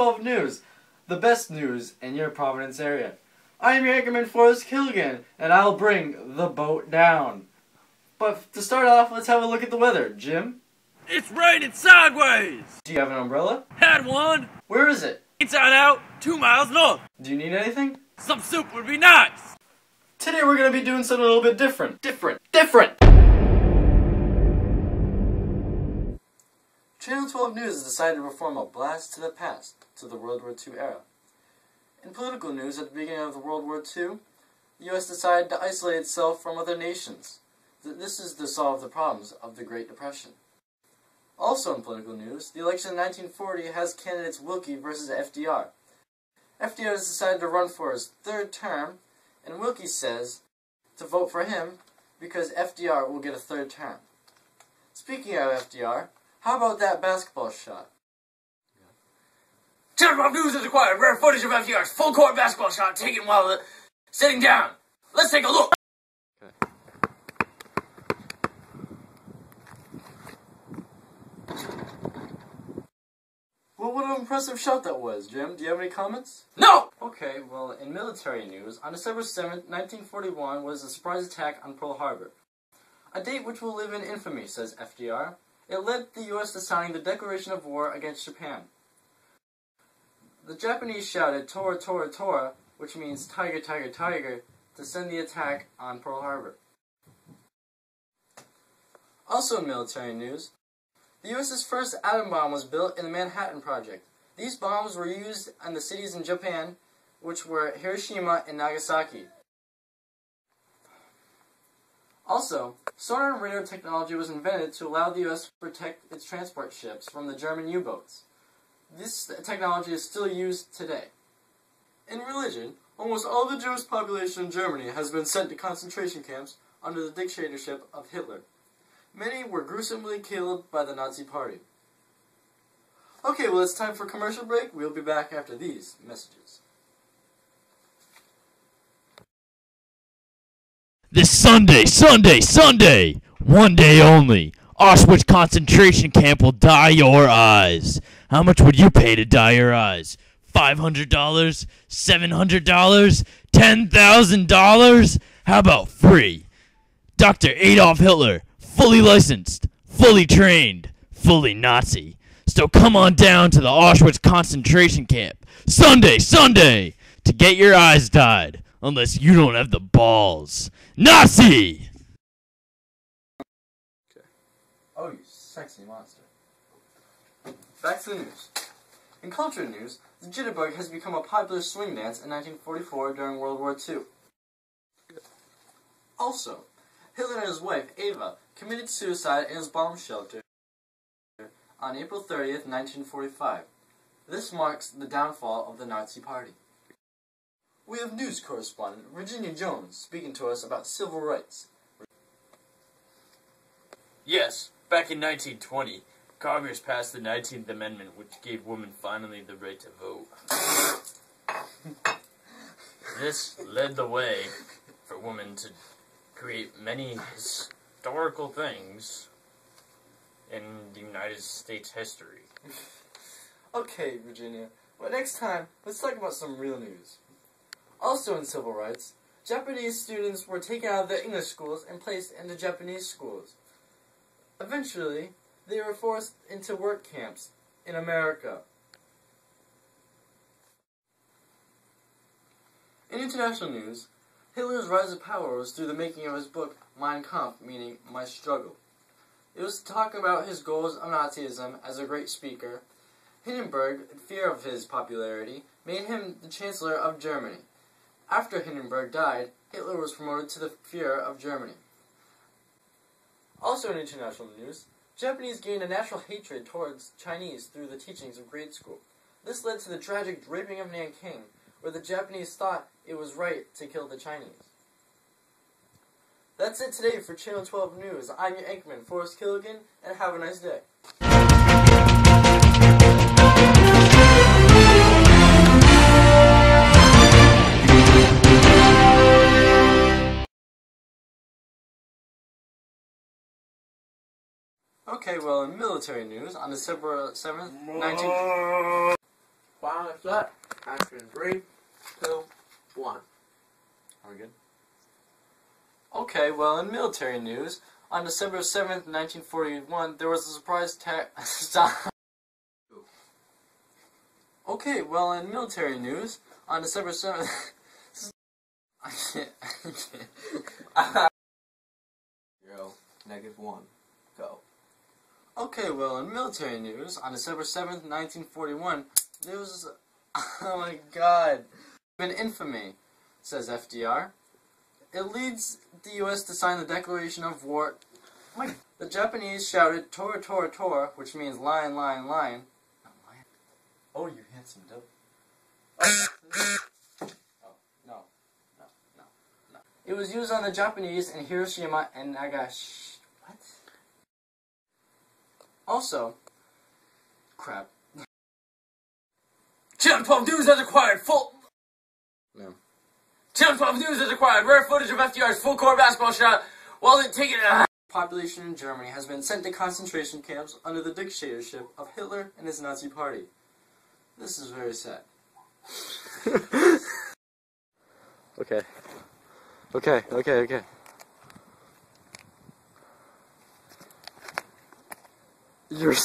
CH12 News, the best news in your Providence area. I am your Anchorman Forrest Killigan, and I'll bring the boat down. But to start off, let's have a look at the weather. Jim? It's raining sideways! Do you have an umbrella? Had one! Where is it? Inside out, 2 miles north. Do you need anything? Some soup would be nice! Today we're going to be doing something a little bit different. Different! Channel 12 News has decided to perform a blast to the past, to the World War II era. In political news, at the beginning of the World War II, the U.S. decided to isolate itself from other nations. This is to solve the problems of the Great Depression. Also in political news, the election in 1940 has candidates Wilkie versus FDR. FDR has decided to run for his third term, and Wilkie says to vote for him because FDR will get a third term. Speaking of FDR, how about that basketball shot? Channel 12 News has acquired rare footage of FDR's full-court basketball shot taken while sitting down. Let's take a look! Well, what an impressive shot that was, Jim. Do you have any comments? No! Okay, well, in military news, on December 7th, 1941 was a surprise attack on Pearl Harbor. A date which will live in infamy, says FDR. It led the U.S. to signing the declaration of war against Japan. The Japanese shouted Tora, Tora, Tora, which means tiger, tiger, tiger, to send the attack on Pearl Harbor. Also in military news, the U.S.'s first atom bomb was built in the Manhattan Project. These bombs were used on the cities in Japan, which were Hiroshima and Nagasaki. Also, sonar and radar technology was invented to allow the U.S. to protect its transport ships from the German U-boats. This technology is still used today. In religion, almost all the Jewish population in Germany has been sent to concentration camps under the dictatorship of Hitler. Many were gruesomely killed by the Nazi Party. Okay, well, it's time for a commercial break. We'll be back after these messages. This Sunday! One day only. Auschwitz concentration camp will dye your eyes. How much would you pay to dye your eyes? $500? $700? $10,000? How about free? Dr. Adolf Hitler, fully licensed, fully trained, fully Nazi. So come on down to the Auschwitz concentration camp. Sunday! To get your eyes dyed. Unless you don't have the balls. Nazi! Okay. Oh, you sexy monster. Back to the news. In culture news, the jitterbug has become a popular swing dance in 1944 during World War II. Also, Hitler and his wife, Eva, committed suicide in his bomb shelter on April 30th, 1945. This marks the downfall of the Nazi Party. We have news correspondent Virginia Jones speaking to us about civil rights. Yes, back in 1920, Congress passed the 19th Amendment, which gave women finally the right to vote. This led the way for women to create many historical things in the United States history. Okay, Virginia, but next time, let's talk about some real news. Also in civil rights, Japanese students were taken out of the English schools and placed into Japanese schools. Eventually, they were forced into work camps in America. In international news, Hitler's rise to power was through the making of his book, Mein Kampf, meaning My Struggle. It was to talk about his goals of Nazism as a great speaker. Hindenburg, in fear of his popularity, made him the Chancellor of Germany. After Hindenburg died, Hitler was promoted to the Führer of Germany. Also in international news, Japanese gained a natural hatred towards Chinese through the teachings of grade school. This led to the tragic draping of Nanking, where the Japanese thought it was right to kill the Chinese. That's it today for Channel 12 News. I'm your Anchorman, Forrest Killigan, and have a nice day. Okay, well, in military news, on December 7th, Final set. Action 3, 2, 1. Are we good? Okay, well, in military news, on December 7th, 1941, there was a surprise Stop. Okay, well, in military news, on December 7th... I can't. 0, -1. Go. Okay, well, in military news, on December 7th, 1941, there was... Oh my god. An infamy, says FDR. It leads the U.S. to sign the Declaration of War. The Japanese shouted, "Tora, Tora, Tora," which means lion, lion, lion. Not lion. Oh, you handsome dope. Oh, no. It was used on the Japanese in Hiroshima and Nagasaki. What? Also, crap. CH12 News has acquired full... No. CH12 News has acquired rare footage of FDR's full-court basketball shot while they're taking it... Population in Germany has been sent to concentration camps under the dictatorship of Hitler and his Nazi party. This is very sad. Okay. You're